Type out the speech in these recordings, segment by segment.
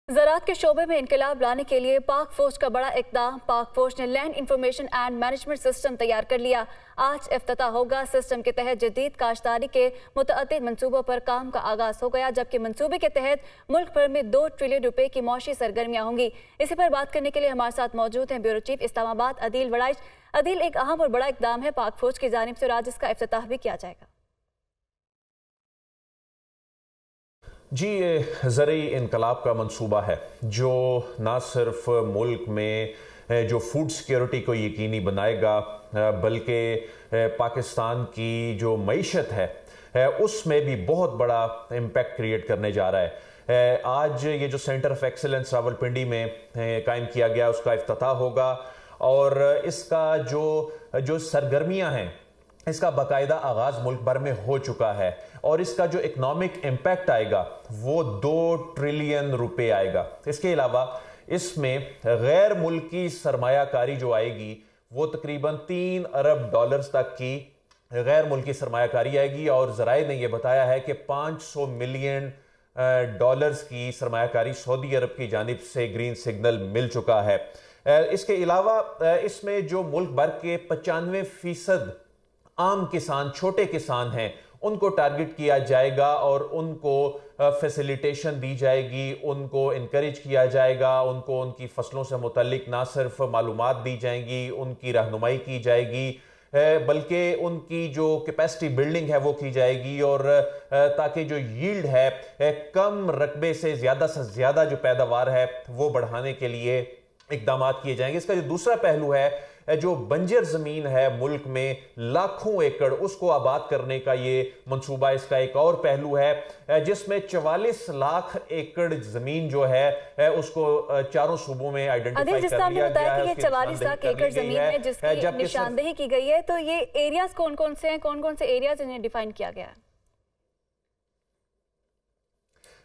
ज़राअत के शोबे में इनकलाब लाने के लिए पाक फौज का बड़ा इक़दाम। पाक फौज ने land information and management system तैयार कर लिया। आज इफ्तिताह होगा। सिस्टम के तहत जदीद काश्तकारी के मुतअद्दिद मंसूबों पर काम का आगाज हो गया, जबकि मंसूबे के तहत मुल्क भर में 2 ट्रिलियन रुपए की मौशी सरगर्मियाँ होंगी। इसी पर बात करने के लिए हमारे साथ मौजूद हैं ब्यूरो चीफ इस्लामाबाद अदील वड़ाइच। अदील, एक अहम और बड़ा इक़दाम है पाक फौज की जानिब से और आज इसका इफ्तिताह भी किया जाएगा। जी, ये ज़रई इनकलाब का मंसूबा है जो ना सिर्फ मुल्क में जो फूड सिक्योरिटी को यकीनी बनाएगा बल्कि पाकिस्तान की जो मईशत है उसमें भी बहुत बड़ा इम्पैक्ट क्रिएट करने जा रहा है। आज ये जो सेंटर ऑफ एक्सीलेंस रावलपिंडी में कायम किया गया उसका इफ्तिताह होगा और इसका जो सरगर्मियाँ हैं इसका बाकायदा आगाज मुल्क भर में हो चुका है और इसका जो इकोनॉमिक इम्पैक्ट आएगा वो 2 ट्रिलियन रुपए आएगा। इसके अलावा इसमें गैर मुल्की सरमायाकारी जो आएगी वो तकरीबन 3 अरब डॉलर्स तक की गैर मुल्की सरमायाकारी आएगी और ज़राए ने यह बताया है कि 500 मिलियन डॉलर्स की सरमायाकारी सऊदी अरब की जानिब से ग्रीन सिग्नल मिल चुका है। इसके अलावा इसमें जो मुल्क भर के 95% आम किसान, छोटे किसान हैं, उनको टारगेट किया जाएगा और उनको फैसिलिटेशन दी जाएगी, उनको इनकरेज किया जाएगा, उनको उनकी फसलों से मुतल्लिक ना सिर्फ मालूमात दी जाएंगी, उनकी रहनुमाई की जाएगी बल्कि उनकी जो कैपेसिटी बिल्डिंग है वो की जाएगी और ताकि जो यील्ड है कम रकबे से ज़्यादा जो पैदावार है वो बढ़ाने के लिए इकदाम किए जाएंगे। इसका जो दूसरा पहलू है जो बंजर जमीन है मुल्क में लाखों एकड़ उसको आबाद करने का ये मंसूबा, इसका एक और पहलू है जिसमें 44 लाख एकड़ जमीन जो है उसको चारों सूबों में आइडेंटिफाई कर लिया गया है। 44 लाख एकड़ जमीन है जिसकी निशानदेही की गई है। तो ये एरियाज कौन कौन से हैं, कौन कौन से एरियाज इन्हें डिफाइन किया गया है?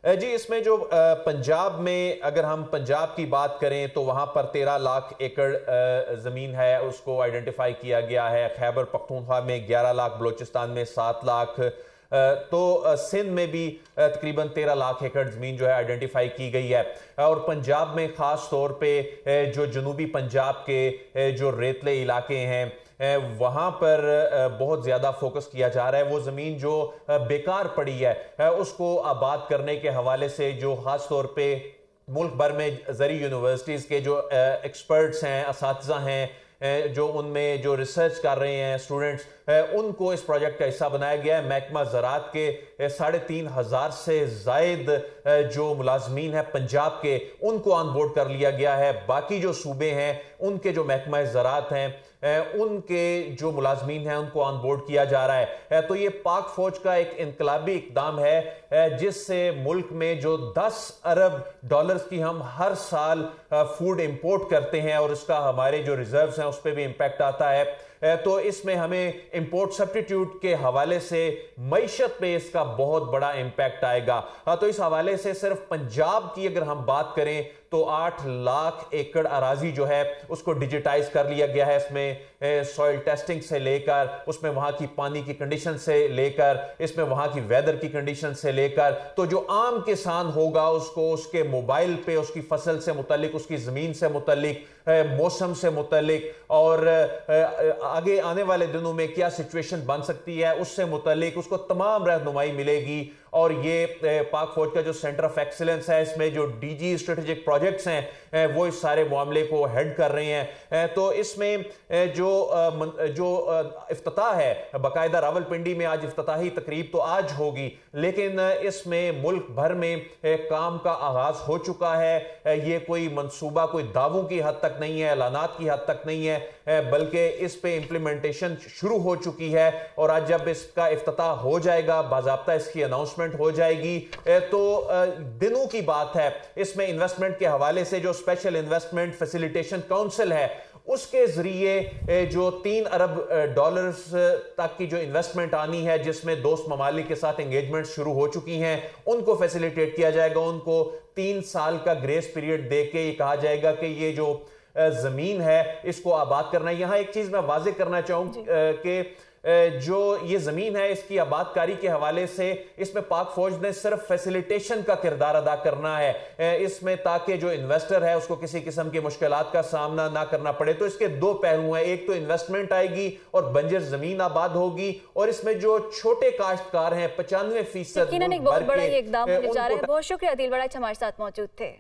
जी, इसमें जो पंजाब में अगर हम पंजाब की बात करें तो वहां पर 13 लाख एकड़ जमीन है उसको आइडेंटिफाई किया गया है। खैबर पख्तूनख्वा में 11 लाख, बलोचिस्तान में 7 लाख, तो सिंध में भी तकरीबन 13 लाख एकड़ जमीन जो है आइडेंटिफाई की गई है। और पंजाब में खास तौर पे जो जनूबी पंजाब के जो रेतले इलाके हैं वहां पर बहुत ज्यादा फोकस किया जा रहा है। वो जमीन जो बेकार पड़ी है उसको आबाद करने के हवाले से जो खास तौर पे मुल्क भर में ज़री यूनिवर्सिटीज़ के जो एक्सपर्ट्स हैं, असातिज़ा हैं, जो उनमें जो रिसर्च कर रहे हैं स्टूडेंट्स, उनको इस प्रोजेक्ट का हिस्सा बनाया गया है। महकमा ज़राअत के 3,500 से ज़ायद जो मुलाजमीन है पंजाब के उनको ऑन बोर्ड कर लिया गया है। बाकी जो सूबे हैं उनके जो महकमा ज़राअत हैं उनके जो मुलाजमीन हैं उनको ऑन बोर्ड किया जा रहा है। तो ये पाक फौज का एक इनकलाबी इकदाम है जिससे मुल्क में जो 10 अरब डॉलर्स की हम हर साल फूड इंपोर्ट करते हैं और इसका हमारे जो रिजर्व्स हैं उस पर भी इंपैक्ट आता है। तो इसमें हमें इंपोर्ट सब्स्टिट्यूट के हवाले से मईशत पे इसका बहुत बड़ा इंपैक्ट आएगा। तो इस हवाले से सिर्फ पंजाब की अगर हम बात करें तो 8 लाख एकड़ अराजी जो है उसको डिजिटाइज कर लिया गया है। इसमें सॉइल टेस्टिंग से लेकर, उसमें वहां की पानी की कंडीशन से लेकर, इसमें वहां की वेदर की कंडीशन से लेकर, तो जो आम किसान होगा उसको उसके मोबाइल पे उसकी फसल से मुतल्लिक, उसकी जमीन से मुतल्लिक, मौसम से मुतल्लिक और आगे आने वाले दिनों में क्या सिचुएशन बन सकती है उससे मुतल्लिक उसको तमाम रहनुमाई मिलेगी। और ये पाक फौज का जो सेंटर ऑफ एक्सीलेंस है इसमें जो डीजी स्ट्रेटेजिक प्रोजेक्ट्स हैं वो इस सारे मामले को हेड कर रहे हैं। तो इसमें जो इफ्तिताह है बाकायदा रावलपिंडी में आज इफ्तिताही तकरीब तो आज होगी, लेकिन इसमें मुल्क भर में काम का आगाज हो चुका है। ये कोई मंसूबा कोई दावों की हद तक नहीं है, ऐलानात की हद तक नहीं है, बल्कि इस पे इंप्लीमेंटेशन शुरू हो चुकी है। और आज जब इसका इफ्तिताह हो जाएगा, बाज़ाब्ता इसकी अनाउंसमेंट हो जाएगी, तो दिनों की बात है। इसमें इन्वेस्टमेंट के हवाले से जो स्पेशल इन्वेस्टमेंट फैसिलिटेशन काउंसिल है उसके जरिए जो 3 अरब डॉलर्स तक की जो इन्वेस्टमेंट आनी है, जिसमें दोस्त ममालिक के साथ एंगेजमेंट शुरू हो चुकी हैं, उनको फैसिलिटेट किया जाएगा। उनको 3 साल का ग्रेस पीरियड देके ये कहा जाएगा कि ये जो जमीन है इसको आबाद करना है। यहां एक चीज मैं वाजे करना चाहूं कि जो ये जमीन है इसकी आबादकारी के हवाले से इसमें पाक फौज ने सिर्फ फैसिलिटेशन का किरदार अदा करना है इसमें, ताकि जो इन्वेस्टर है उसको किसी किस्म की मुश्किलात का सामना ना करना पड़े। तो इसके दो पहलू हैं, एक तो इन्वेस्टमेंट आएगी और बंजर जमीन आबाद होगी, और इसमें जो छोटे काश्तकार हैं 95% बहुत बड़ा ये इकदाम होने जा रहा है। बहुत शुक्रिया आदिल वड़ाइच हमारे साथ मौजूद थे।